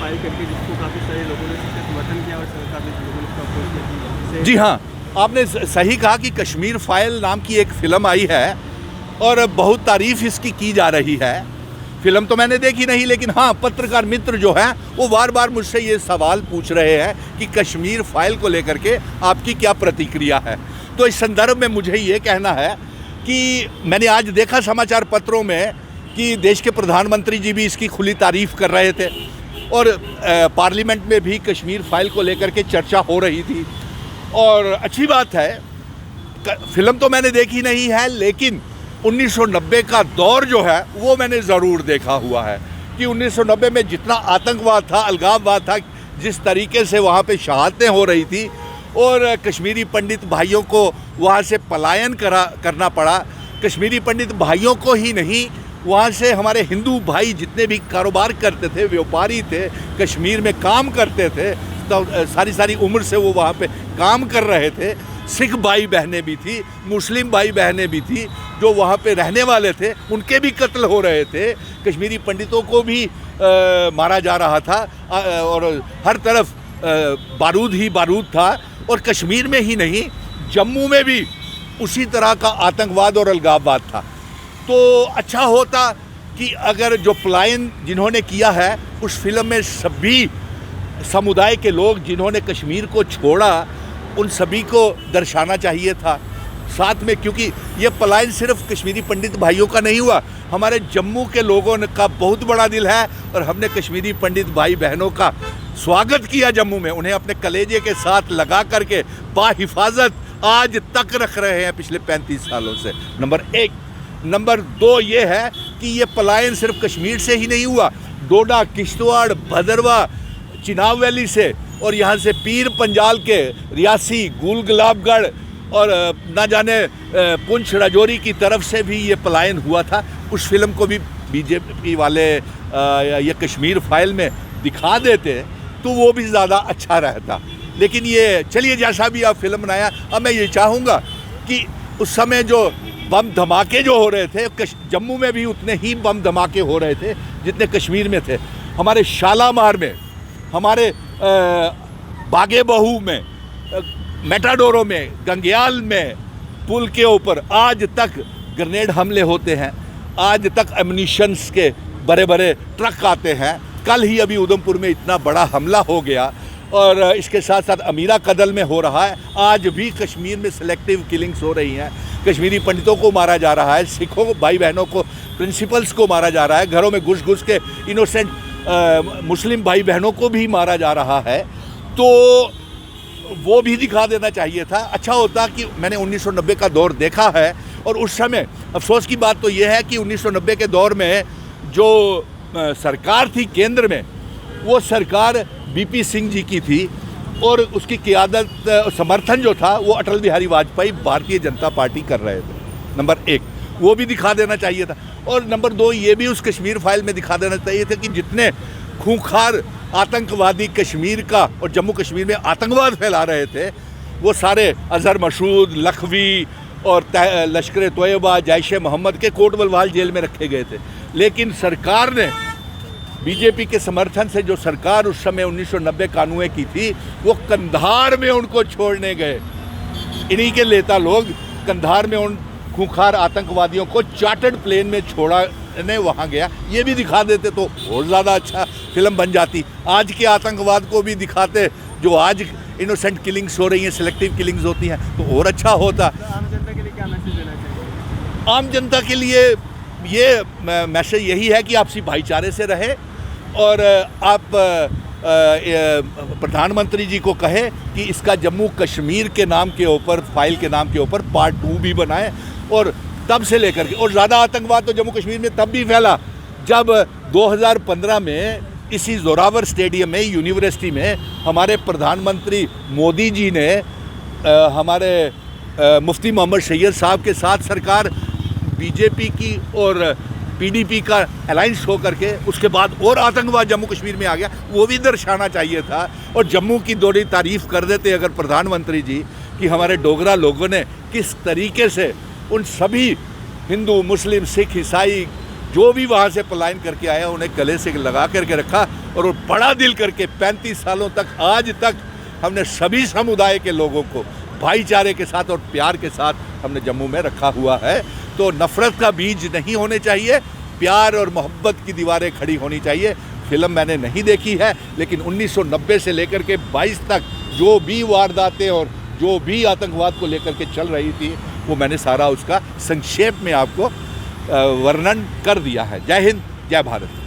File करके जिसको काफ़ी सारे लोगों ने उसका समर्थन किया और काफ़ी लोगों ने उसका अपोज किया। जी हाँ, आपने सही कहा कि कश्मीर फाइल नाम की एक फ़िल्म आई है और बहुत तारीफ़ इसकी की जा रही है। फिल्म तो मैंने देखी नहीं, लेकिन हाँ, पत्रकार मित्र जो हैं वो बार बार मुझसे ये सवाल पूछ रहे हैं कि कश्मीर फाइल को लेकर के आपकी क्या प्रतिक्रिया है। तो इस संदर्भ में मुझे ये कहना है कि मैंने आज देखा समाचार पत्रों में कि देश के प्रधानमंत्री जी भी इसकी खुली तारीफ़ कर रहे थे और पार्लियामेंट में भी कश्मीर फाइल को लेकर के चर्चा हो रही थी और अच्छी बात है। फिल्म तो मैंने देखी नहीं है, लेकिन 1990 का दौर जो है वो मैंने ज़रूर देखा हुआ है कि 1990 में जितना आतंकवाद था, अलगाववाद था, जिस तरीके से वहाँ पे शहादतें हो रही थी और कश्मीरी पंडित भाइयों को वहाँ से पलायन करना पड़ा। कश्मीरी पंडित भाइयों को ही नहीं, वहाँ से हमारे हिंदू भाई जितने भी कारोबार करते थे, व्यापारी थे, कश्मीर में काम करते थे, तो सारी उम्र से वो वहाँ पे काम कर रहे थे। सिख भाई बहनें भी थी, मुस्लिम भाई बहनें भी थी जो वहाँ पे रहने वाले थे, उनके भी कत्ल हो रहे थे। कश्मीरी पंडितों को भी मारा जा रहा था और हर तरफ बारूद ही बारूद था। और कश्मीर में ही नहीं, जम्मू में भी उसी तरह का आतंकवाद और अलगाववाद था। तो अच्छा होता कि अगर जो पलायन जिन्होंने किया है उस फिल्म में सभी समुदाय के लोग जिन्होंने कश्मीर को छोड़ा उन सभी को दर्शाना चाहिए था साथ में, क्योंकि ये पलायन सिर्फ कश्मीरी पंडित भाइयों का नहीं हुआ, हमारे जम्मू के लोगों का बहुत बड़ा दिल है और हमने कश्मीरी पंडित भाई बहनों का स्वागत किया जम्मू में, उन्हें अपने कलेजे के साथ लगा करके बाहिफाजत आज तक रख रहे हैं पिछले 35 सालों से। नंबर 1। नंबर 2 ये है कि ये पलायन सिर्फ कश्मीर से ही नहीं हुआ, डोडा, किश्तवाड़, भदरवा, चिनाब वैली से और यहाँ से पीर पंजाल के रियासी, गुल गुलाबगढ़ और ना जाने पुंछ राजौरी की तरफ से भी ये पलायन हुआ था। उस फिल्म को भी बीजेपी वाले ये कश्मीर फाइल में दिखा देते तो वो भी ज़्यादा अच्छा रहता। लेकिन ये चलिए, जैसा भी आप फिल्म बनाया, अब मैं ये चाहूँगा कि उस समय जो बम धमाके जो हो रहे थे, जम्मू में भी उतने ही बम धमाके हो रहे थे जितने कश्मीर में थे। हमारे शालामार में, हमारे बागे बहू में, मेटाडोरों में, गंगयाल में, पुल के ऊपर आज तक ग्रेनेड हमले होते हैं, आज तक एमुनिशंस के बड़े बड़े ट्रक आते हैं। कल ही अभी उधमपुर में इतना बड़ा हमला हो गया और इसके साथ साथ अमीरा कदल में हो रहा है। आज भी कश्मीर में सिलेक्टिव किलिंग्स हो रही हैं, कश्मीरी पंडितों को मारा जा रहा है, सिखों भाई बहनों को, प्रिंसिपल्स को मारा जा रहा है, घरों में घुस घुस के इनोसेंट मुस्लिम भाई बहनों को भी मारा जा रहा है। तो वो भी दिखा देना चाहिए था। अच्छा होता कि मैंने 1990 का दौर देखा है और उस समय अफसोस की बात तो ये है कि 1990 के दौर में जो सरकार थी केंद्र में, वो सरकार बीपी सिंह जी की थी और उसकी क़ियादत, समर्थन जो था वो अटल बिहारी वाजपेयी भारतीय जनता पार्टी कर रहे थे। नंबर 1 वो भी दिखा देना चाहिए था। और नंबर 2 ये भी उस कश्मीर फाइल में दिखा देना चाहिए था कि जितने खूंखार आतंकवादी कश्मीर का और जम्मू कश्मीर में आतंकवाद फैला रहे थे, वो सारे अजहर मसूद, लखवी और लश्कर तोयबा, जैश मोहम्मद के कोट बलवाल जेल में रखे गए थे। लेकिन सरकार ने, बीजेपी के समर्थन से जो सरकार उस समय 1990 कानून की थी, वो कंधार में उनको छोड़ने गए। इन्हीं के नेता लोग कंधार में उन खूंखार आतंकवादियों को चार्टर्ड प्लेन में छोड़ने वहाँ गया। ये भी दिखा देते तो और ज़्यादा अच्छा फिल्म बन जाती। आज के आतंकवाद को भी दिखाते, जो आज इनोसेंट किलिंग्स हो रही हैं, सिलेक्टिव किलिंग्स होती हैं, तो और अच्छा होता। आम जनता के लिए क्या मैसेज देना चाहिए? आम जनता के लिए ये मैसेज यही है कि आपसी भाईचारे से रहे और आप प्रधानमंत्री जी को कहे कि इसका जम्मू कश्मीर के नाम के ऊपर, फाइल के नाम के ऊपर पार्ट 2 भी बनाए। और तब से लेकर के, और ज़्यादा आतंकवाद तो जम्मू कश्मीर में तब भी फैला जब 2015 में इसी जोरावर स्टेडियम में, यूनिवर्सिटी में, हमारे प्रधानमंत्री मोदी जी ने हमारे मुफ्ती मोहम्मद सैयद साहब के साथ सरकार बीजेपी की और पीडीपी का अलायंस हो करके उसके बाद और आतंकवाद जम्मू कश्मीर में आ गया, वो भी दर्शाना चाहिए था। और जम्मू की थोड़ी तारीफ़ कर देते अगर प्रधानमंत्री जी कि हमारे डोगरा लोगों ने किस तरीके से उन सभी हिंदू, मुस्लिम, सिख, ईसाई, जो भी वहाँ से पलायन करके आया उन्हें गले से लगा करके रखा और वो बड़ा दिल करके 35 सालों तक आज तक हमने सभी समुदाय के लोगों को भाईचारे के साथ और प्यार के साथ हमने जम्मू में रखा हुआ है। तो नफ़रत का बीज नहीं होने चाहिए, प्यार और मोहब्बत की दीवारें खड़ी होनी चाहिए। फिल्म मैंने नहीं देखी है, लेकिन 1990 से लेकर के 22 तक जो भी वारदातें और जो भी आतंकवाद को लेकर के चल रही थी वो मैंने सारा उसका संक्षेप में आपको वर्णन कर दिया है। जय हिंद, जय भारत।